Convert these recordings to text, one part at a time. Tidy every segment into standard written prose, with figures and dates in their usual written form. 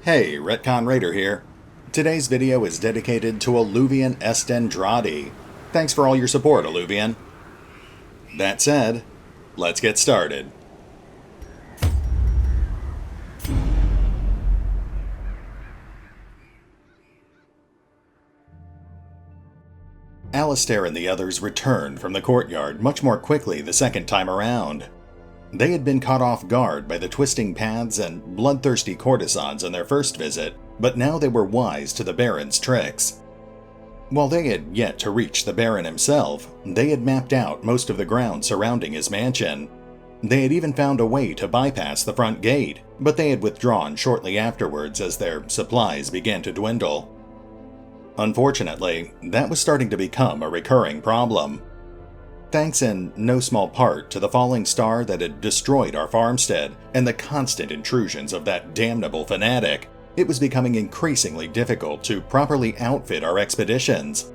Hey, RetconRaider here. Today's video is dedicated to Alluvian Estendradi. Thanks for all your support, Alluvian. That said, let's get started. Alistair and the others returned from the courtyard much more quickly the second time around. They had been caught off guard by the twisting paths and bloodthirsty courtesans on their first visit, but now they were wise to the Baron's tricks. While they had yet to reach the Baron himself, they had mapped out most of the ground surrounding his mansion. They had even found a way to bypass the front gate, but they had withdrawn shortly afterwards as their supplies began to dwindle. Unfortunately, that was starting to become a recurring problem. Thanks in no small part to the falling star that had destroyed our farmstead and the constant intrusions of that damnable Fanatic, it was becoming increasingly difficult to properly outfit our expeditions.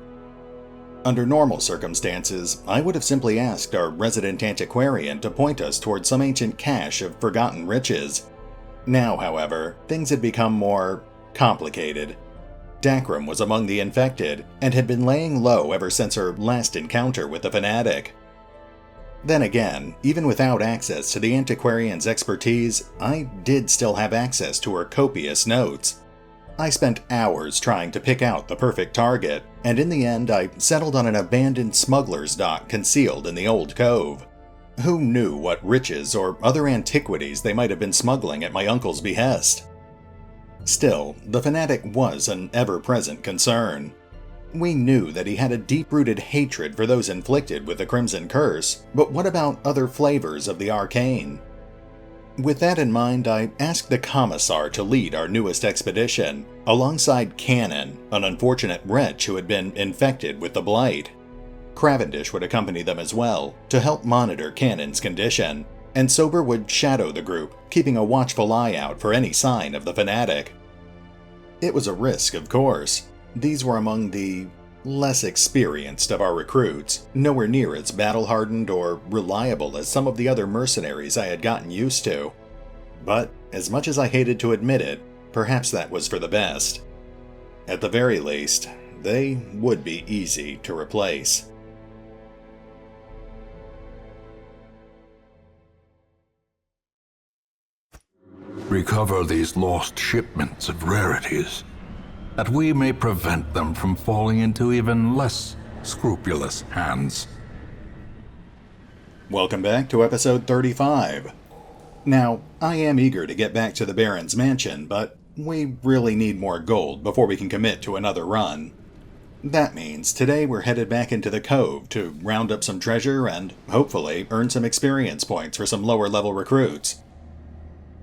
Under normal circumstances, I would have simply asked our resident antiquarian to point us toward some ancient cache of forgotten riches. Now, however, things had become more complicated. Dakram was among the infected, and had been laying low ever since her last encounter with the Fanatic. Then again, even without access to the antiquarian's expertise, I did still have access to her copious notes. I spent hours trying to pick out the perfect target, and in the end I settled on an abandoned smuggler's dock concealed in the old cove. Who knew what riches or other antiquities they might have been smuggling at my uncle's behest? Still, the Fanatic was an ever-present concern. We knew that he had a deep-rooted hatred for those inflicted with the Crimson Curse, but what about other flavors of the arcane? With that in mind, I asked the Commissar to lead our newest expedition, alongside Cannon, an unfortunate wretch who had been infected with the Blight. Cavendish would accompany them as well, to help monitor Cannon's condition, and Sober would shadow the group, keeping a watchful eye out for any sign of the Fanatic. It was a risk, of course. These were among the less experienced of our recruits, nowhere near as battle-hardened or reliable as some of the other mercenaries I had gotten used to. But, as much as I hated to admit it, perhaps that was for the best. At the very least, they would be easy to replace. Recover these lost shipments of rarities, that we may prevent them from falling into even less scrupulous hands. Welcome back to episode 35. Now, I am eager to get back to the Baron's mansion, but we really need more gold before we can commit to another run. That means today we're headed back into the cove to round up some treasure and, hopefully, earn some experience points for some lower-level recruits.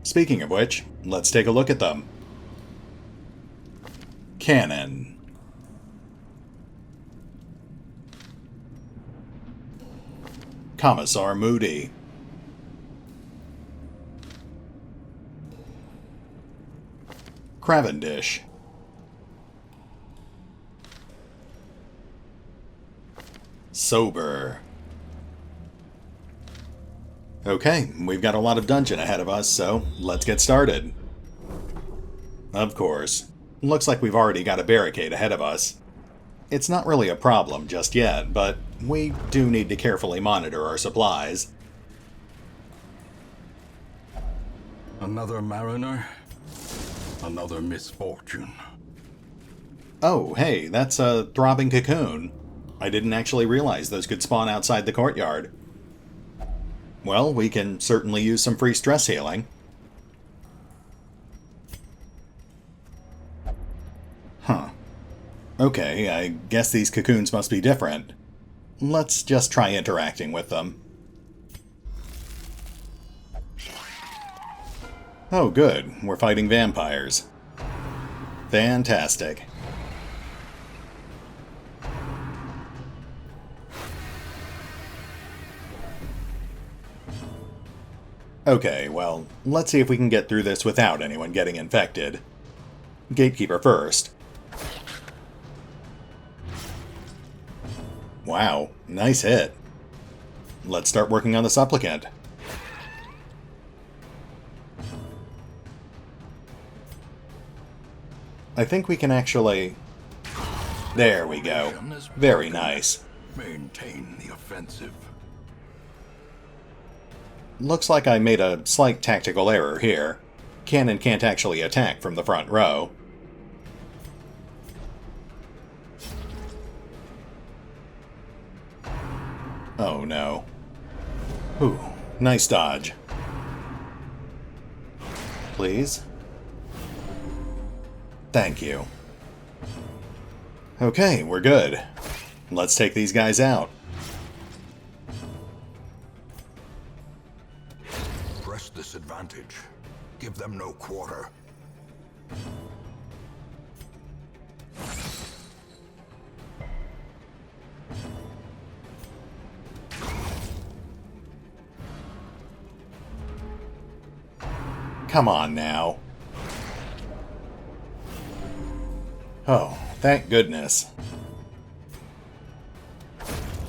Speaking of which, let's take a look at them. Cannon. Commissar Moody. Cavendish. Sober. Okay, we've got a lot of dungeon ahead of us, so let's get started. Of course. Looks like we've already got a barricade ahead of us. It's not really a problem just yet, but we do need to carefully monitor our supplies. Another mariner? Another misfortune. Oh, hey, that's a throbbing cocoon. I didn't actually realize those could spawn outside the courtyard. Well, we can certainly use some free stress healing. Huh. Okay, I guess these cocoons must be different. Let's just try interacting with them. Oh good, we're fighting vampires. Fantastic. Okay, well, let's see if we can get through this without anyone getting infected. Gatekeeper first. Wow, nice hit. Let's start working on the supplicant. I think we can actually... There we go. Very nice. Maintain the offensive. Looks like I made a slight tactical error here. Cannon can't actually attack from the front row. Oh no. Ooh, nice dodge. Please? Thank you. Okay, we're good. Let's take these guys out. Press this advantage. Give them no quarter. Come on now. Oh, thank goodness.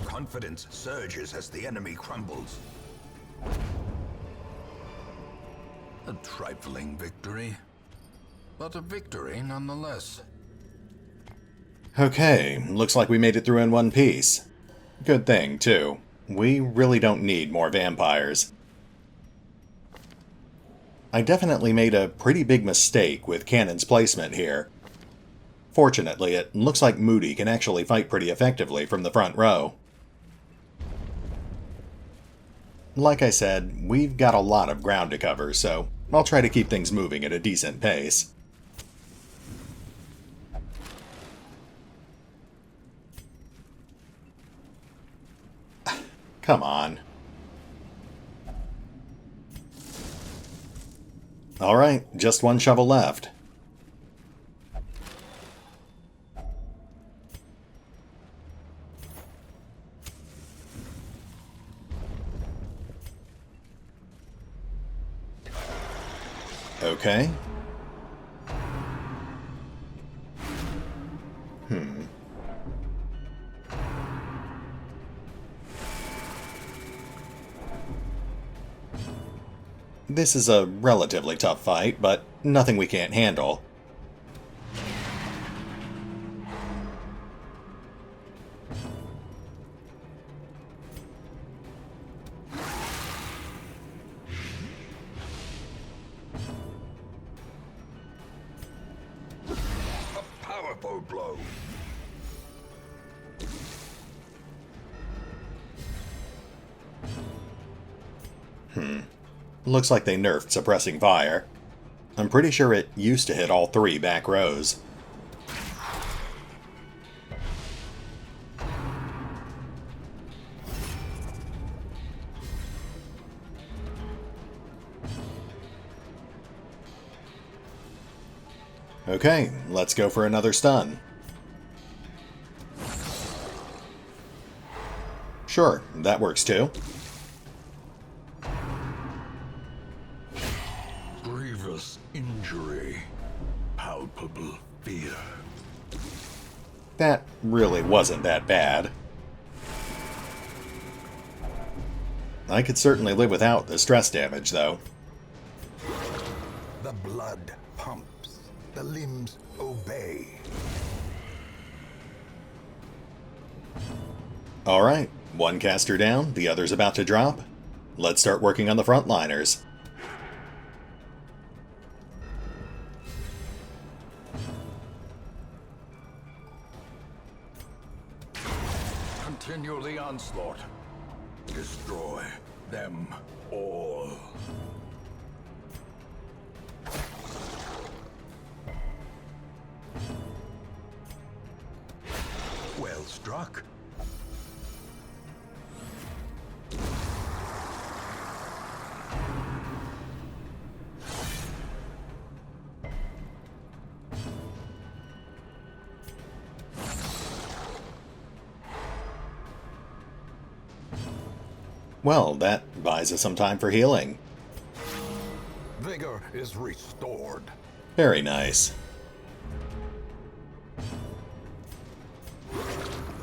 Confidence surges as the enemy crumbles. A trifling victory, but a victory nonetheless. Okay, looks like we made it through in one piece. Good thing, too. We really don't need more vampires. I definitely made a pretty big mistake with Cannon's placement here. Fortunately, it looks like Moody can actually fight pretty effectively from the front row. Like I said, we've got a lot of ground to cover, so I'll try to keep things moving at a decent pace. Come on. Alright, just one shovel left. Okay. This is a relatively tough fight, but nothing we can't handle. A powerful blow. Looks like they nerfed suppressing fire. I'm pretty sure it used to hit all three back rows. Okay, let's go for another stun. Sure, that works too. Grievous injury. Palpable fear. That really wasn't that bad. I could certainly live without the stress damage, though. The blood pumps. The limbs obey. Alright, one caster down, the other's about to drop. Let's start working on the frontliners. Continue the onslaught. Destroy them all. Well struck. Well, that buys us some time for healing. Vigor is restored. Very nice.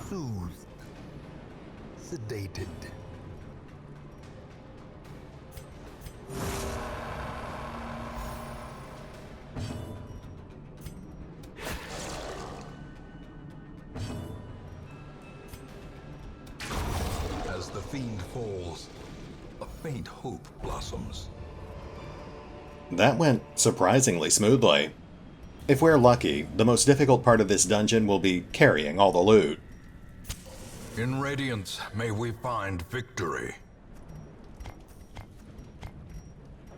Soothed. Sedated. fiend falls, a faint hope blossoms. That went surprisingly smoothly. If we're lucky, the most difficult part of this dungeon will be carrying all the loot. In Radiance, may we find victory.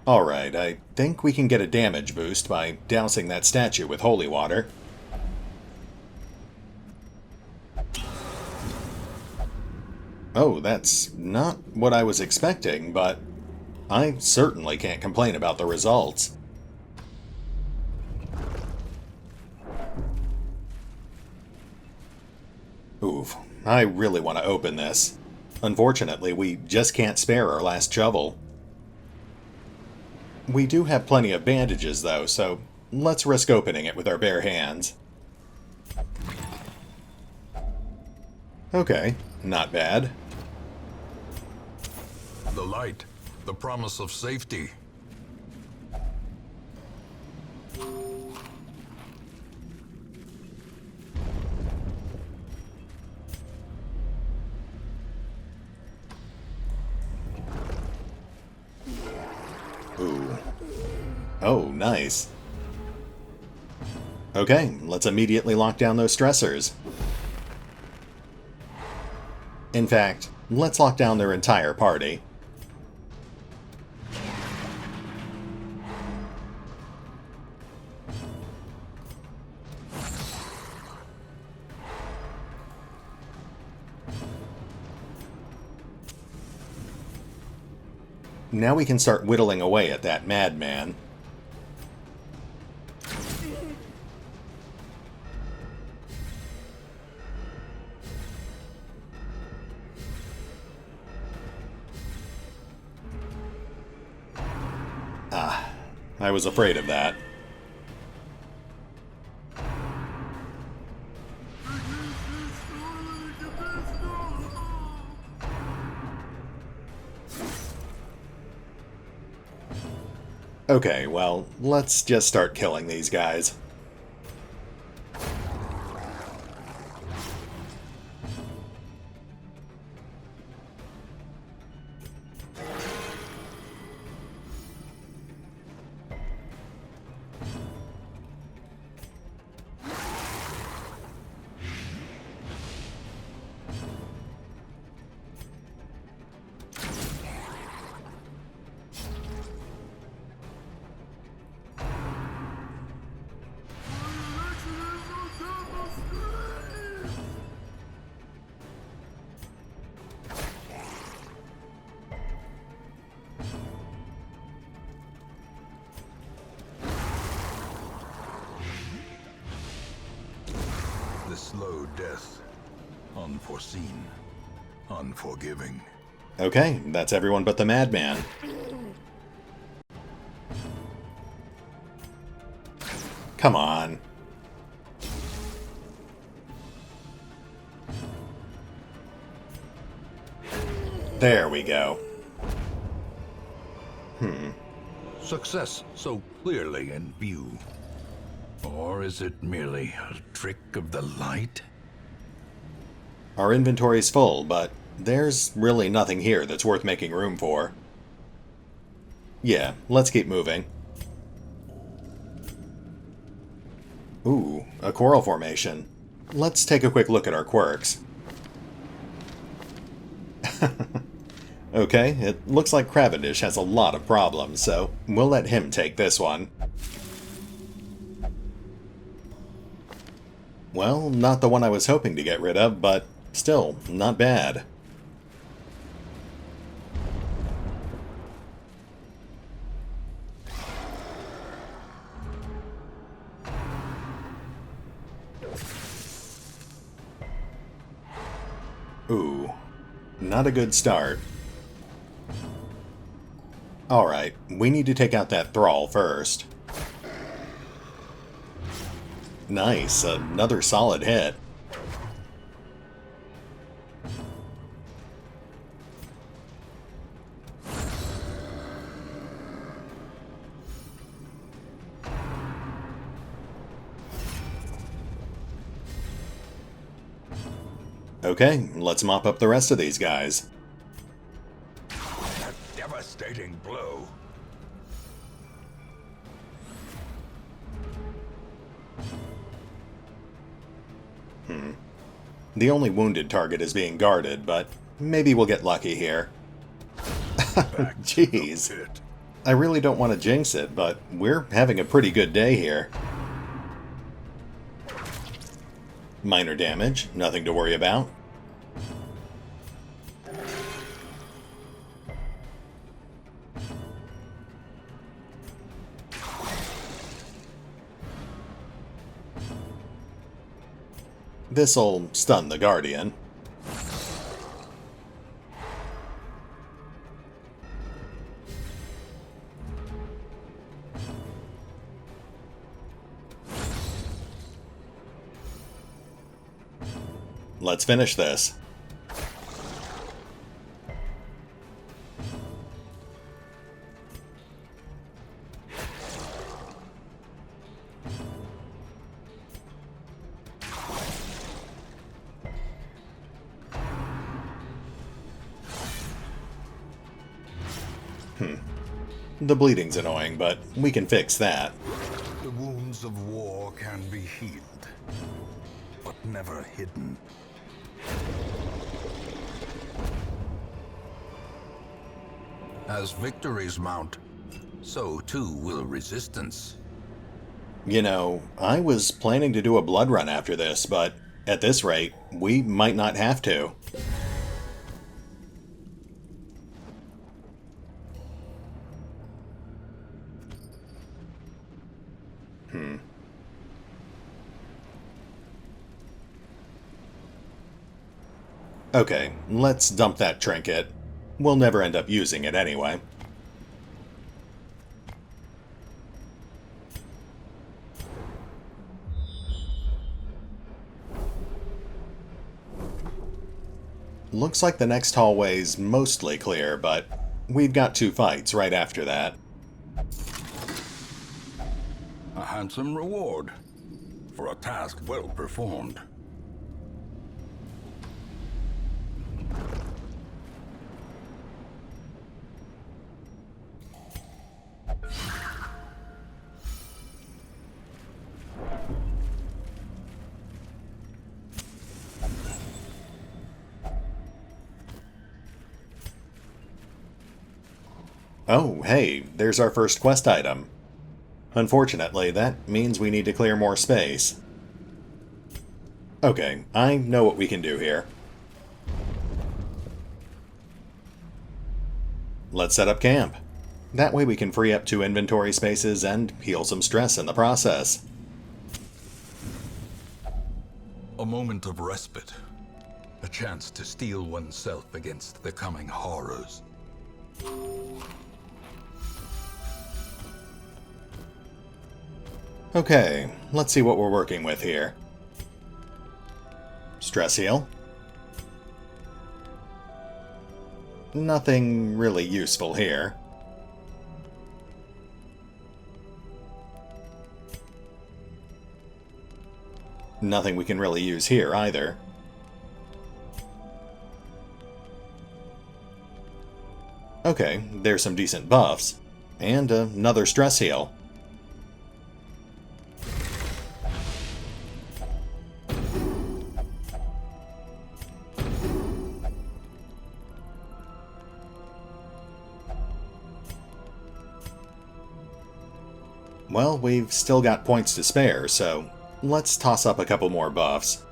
Alright, I think we can get a damage boost by dousing that statue with holy water. Oh, that's not what I was expecting, but I certainly can't complain about the results. Oof, I really want to open this. Unfortunately, we just can't spare our last shovel. We do have plenty of bandages, though, so let's risk opening it with our bare hands. Okay, not bad. The light, the promise of safety. Ooh. Oh, nice. Okay, let's immediately lock down those stressors. In fact, let's lock down their entire party. Now we can start whittling away at that madman. Ah, I was afraid of that. Okay, well, let's just start killing these guys. The slow death, unforeseen, unforgiving. Okay, that's everyone but the madman. Come on. There we go. Success so clearly in view. Or is it merely a trick of the light? Our inventory's full, but there's really nothing here that's worth making room for. Yeah, let's keep moving. Ooh, a coral formation. Let's take a quick look at our quirks. Okay, it looks like Cavendish has a lot of problems, so we'll let him take this one. Well, not the one I was hoping to get rid of, but still, not bad. Ooh, not a good start. Alright, we need to take out that thrall first. Nice, another solid hit. Okay, let's mop up the rest of these guys. The only wounded target is being guarded, but maybe we'll get lucky here. Jeez. I really don't want to jinx it, but we're having a pretty good day here. Minor damage, nothing to worry about. This'll stun the Guardian. Let's finish this. The bleeding's annoying, but we can fix that. The wounds of war can be healed, but never hidden. As victories mount, so too will resistance. You know, I was planning to do a blood run after this, but at this rate, we might not have to. Okay, let's dump that trinket. We'll never end up using it anyway. Looks like the next hallway's mostly clear, but we've got 2 fights right after that. A handsome reward for a task well performed. Oh, hey, there's our first quest item. Unfortunately, that means we need to clear more space. Okay, I know what we can do here. Let's set up camp. That way we can free up 2 inventory spaces and heal some stress in the process. A moment of respite. A chance to steel oneself against the coming horrors. Okay, let's see what we're working with here. Stress heal. Nothing really useful here. Nothing we can really use here either. Okay, there's some decent buffs. And another stress heal. Well, we've still got points to spare, so let's toss up a couple more buffs.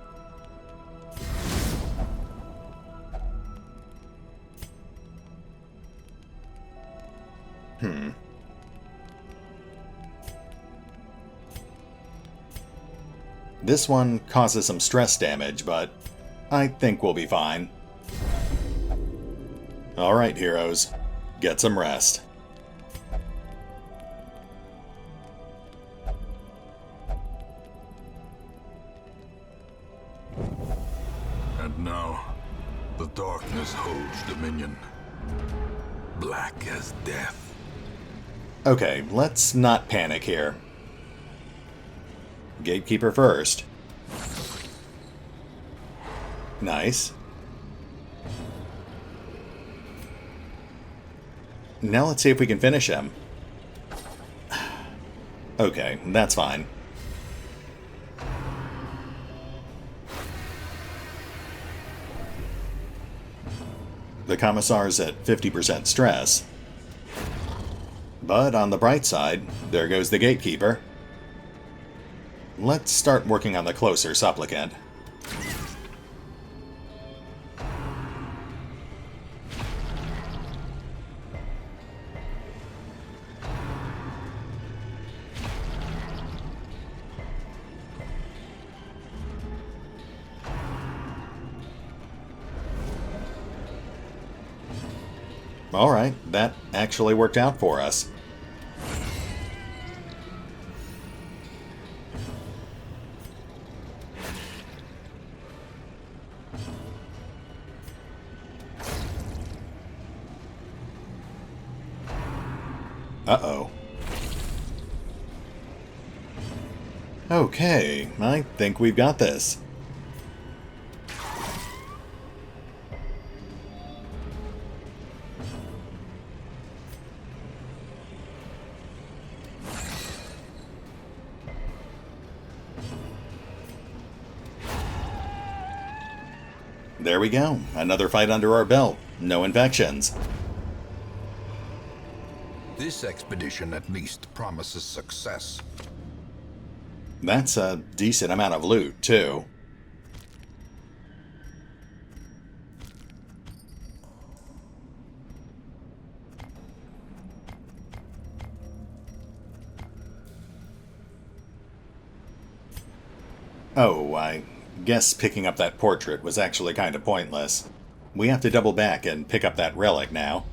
This one causes some stress damage, but I think we'll be fine. Alright, heroes. Get some rest. And now, the darkness holds dominion. Black as death. Okay, let's not panic here. Gatekeeper first. Nice. Now let's see if we can finish him. Okay, that's fine. The commissar's at 50% stress. But on the bright side, there goes the gatekeeper. Let's start working on the closer supplicant. Alright, that actually worked out for us. Uh-oh. Okay, I think we've got this. There we go. Another fight under our belt. No infections. This expedition at least promises success. That's a decent amount of loot, too. Oh, I guess picking up that portrait was actually kind of pointless. We have to double back and pick up that relic now.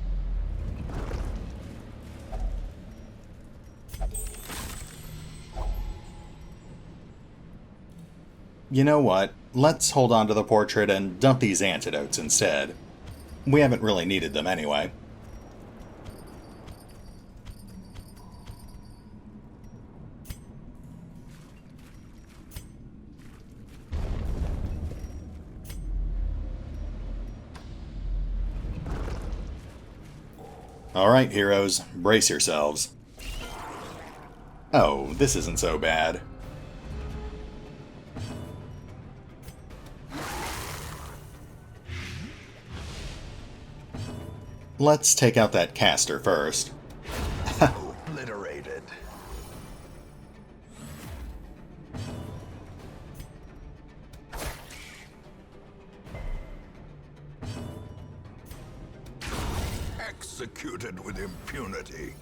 You know what? Let's hold on to the portrait and dump these antidotes instead. We haven't really needed them anyway. Alright, heroes, brace yourselves. Oh, this isn't so bad. Let's take out that caster first. Obliterated. Executed with impunity.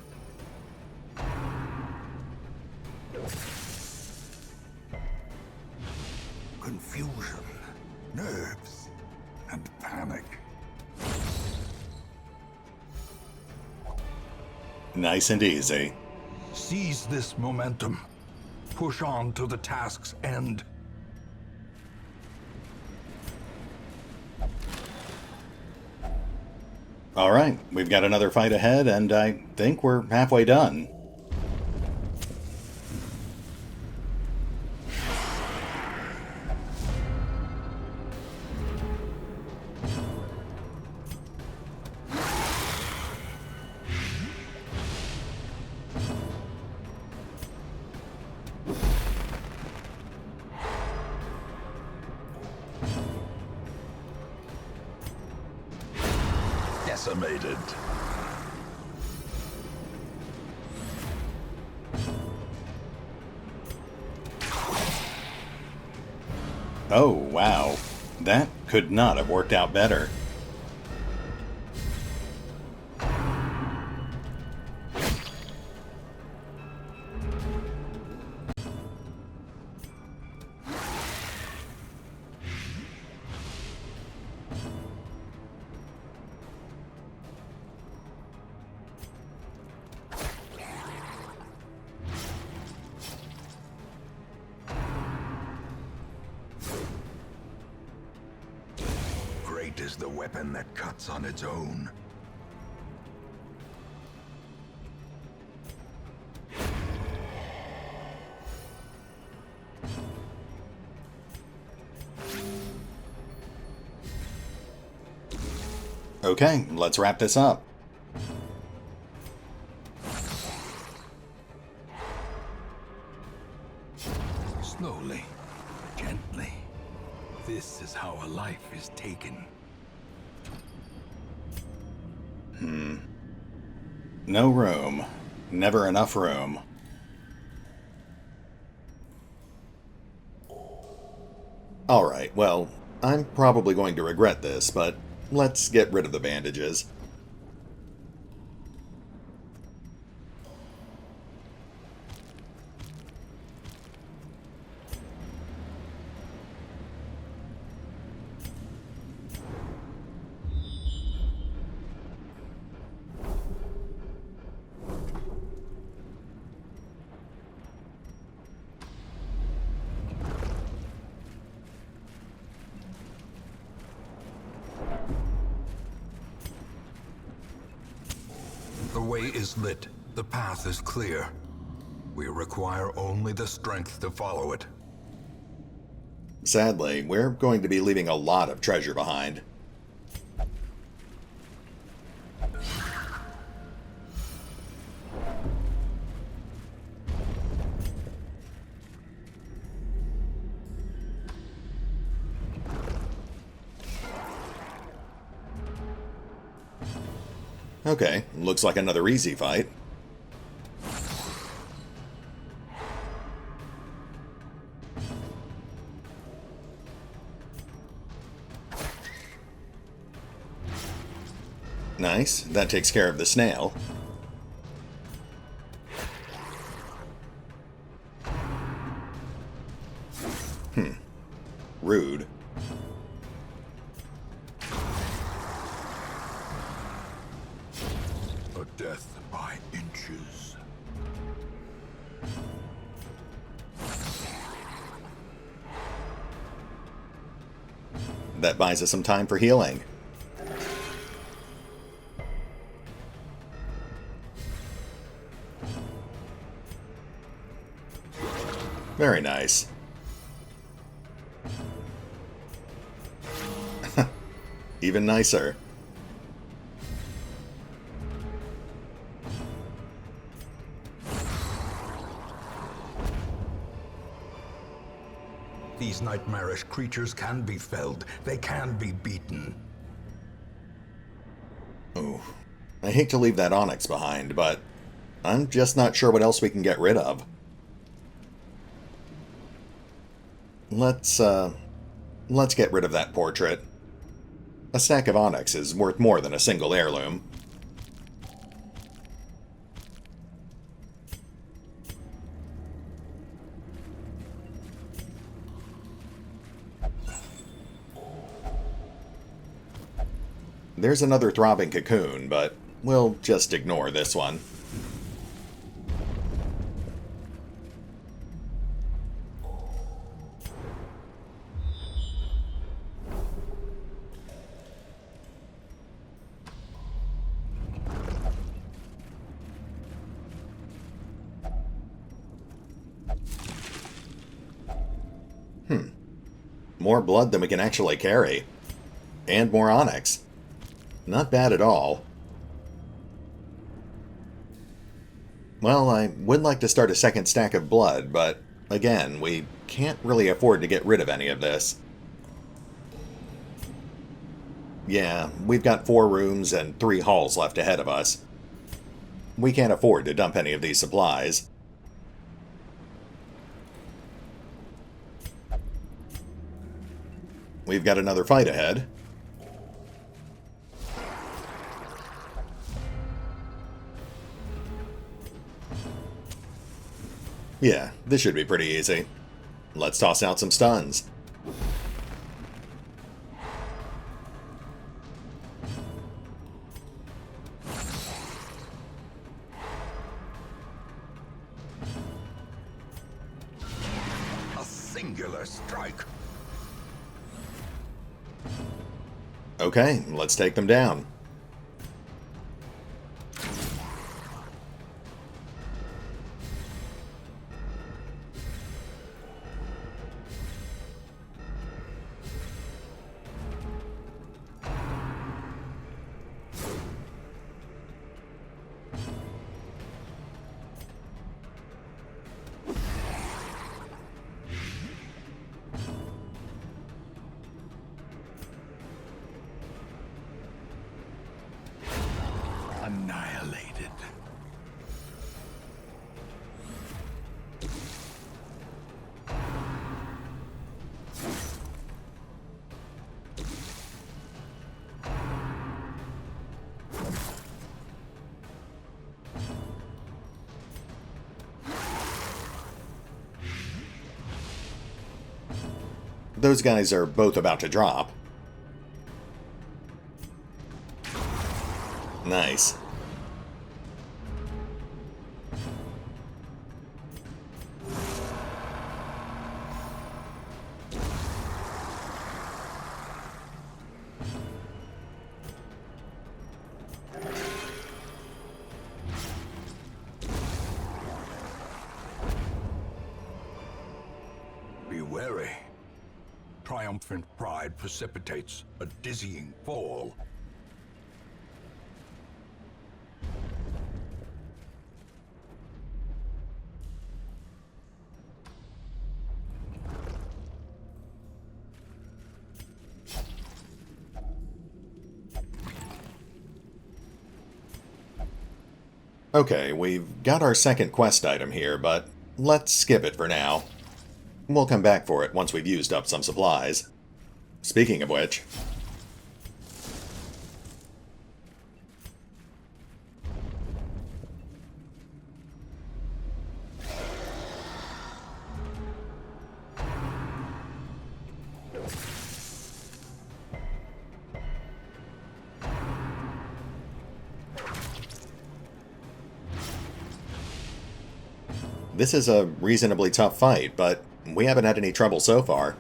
Confusion, nerves, and panic. Nice and easy. Seize this momentum. Push on to the task's end. Alright, we've got another fight ahead, and I think we're halfway done. Decimated. Oh, wow. That could not have worked out better. Is the weapon that cuts on its own. Okay, let's wrap this up. Slowly, gently. This is how a life is taken. No room. Never enough room. Alright, well, I'm probably going to regret this, but let's get rid of the bandages. The way is lit. The path is clear. We require only the strength to follow it. Sadly, we're going to be leaving a lot of treasure behind. Okay, looks like another easy fight. Nice, that takes care of the snail. Rude. A death by inches. That buys us some time for healing. Very nice. Even nicer. These nightmarish creatures can be felled. They can be beaten. Ooh. I hate to leave that onyx behind, but I'm just not sure what else we can get rid of. Let's get rid of that portrait. A stack of onyx is worth more than a single heirloom. There's another throbbing cocoon, but we'll just ignore this one. More blood than we can actually carry. And more onyx. Not bad at all. Well, I would like to start a second stack of blood, but again, we can't really afford to get rid of any of this. Yeah, we've got 4 rooms and 3 halls left ahead of us. We can't afford to dump any of these supplies. We've got another fight ahead. Yeah, this should be pretty easy. Let's toss out some stuns. A singular strike. Okay, let's take them down. those guys are both about to drop. Nice. Be wary. Triumphant pride precipitates a dizzying fall. Okay, we've got our second quest item here, but let's skip it for now. We'll come back for it once we've used up some supplies. Speaking of which... This is a reasonably tough fight, but we haven't had any trouble so far.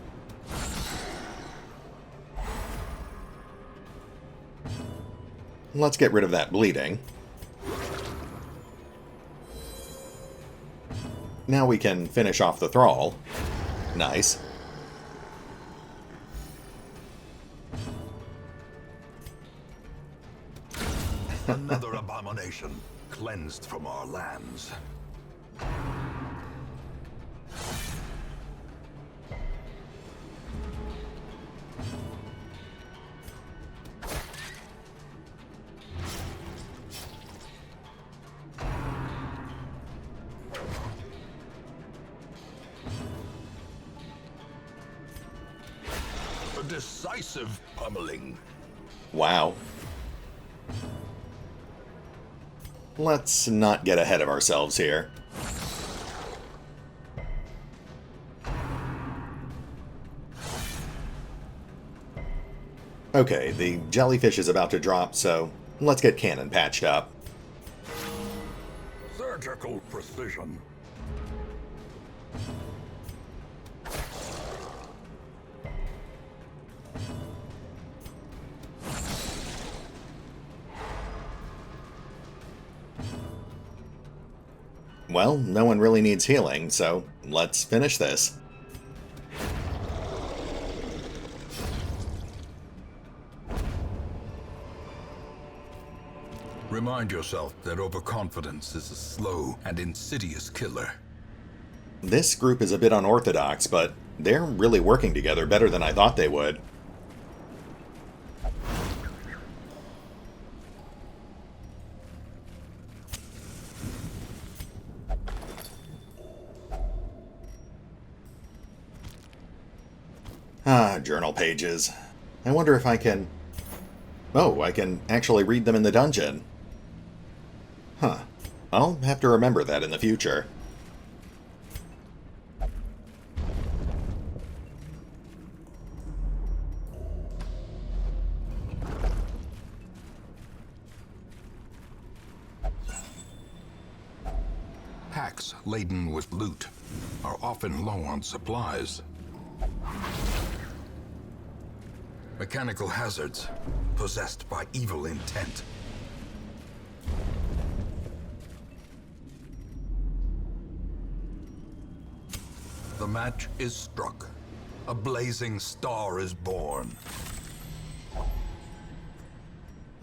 Let's get rid of that bleeding. Now we can finish off the thrall. Nice. Another abomination cleansed from our lands. A decisive pummeling. Wow. Let's not get ahead of ourselves here. Okay, the jellyfish is about to drop, so let's get cannon patched up. Surgical precision. Well, no one really needs healing, so let's finish this. Remind yourself that overconfidence is a slow and insidious killer. This group is a bit unorthodox, but they're really working together better than I thought they would. Ah, journal pages. I wonder if I can... Oh, I can actually read them in the dungeon. Huh. I'll have to remember that in the future. Packs laden with loot are often low on supplies. Mechanical hazards possessed by evil intent. The match is struck. A blazing star is born.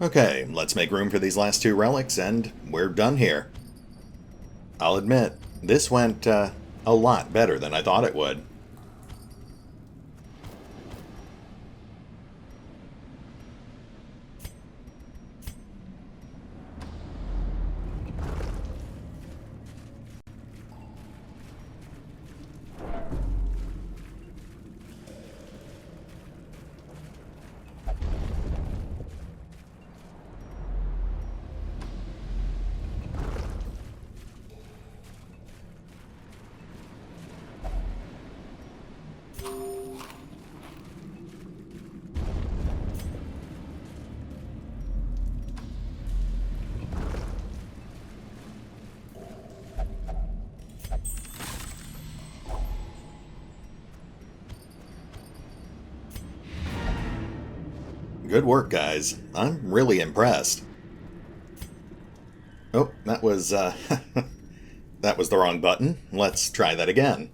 Okay, let's make room for these last two relics, and we're done here. I'll admit, this went a lot better than I thought it would. Good work, guys. I'm really impressed. Oh, that was, that was the wrong button. Let's try that again.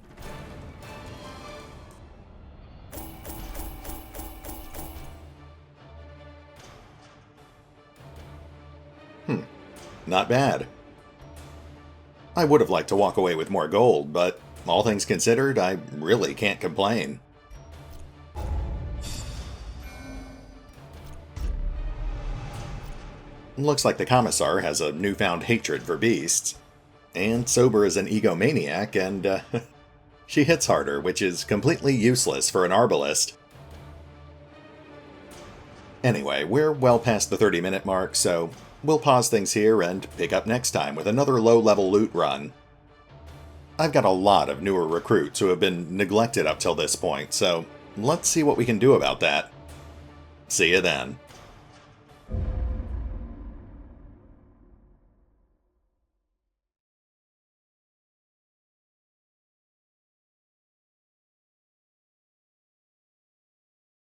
Not bad. I would have liked to walk away with more gold, but all things considered, I really can't complain. Looks like the Commissar has a newfound hatred for beasts. And Sober is an egomaniac, and she hits harder, which is completely useless for an arbalist. Anyway, we're well past the 30-minute mark, so we'll pause things here and pick up next time with another low-level loot run. I've got a lot of newer recruits who have been neglected up till this point, so let's see what we can do about that. See you then.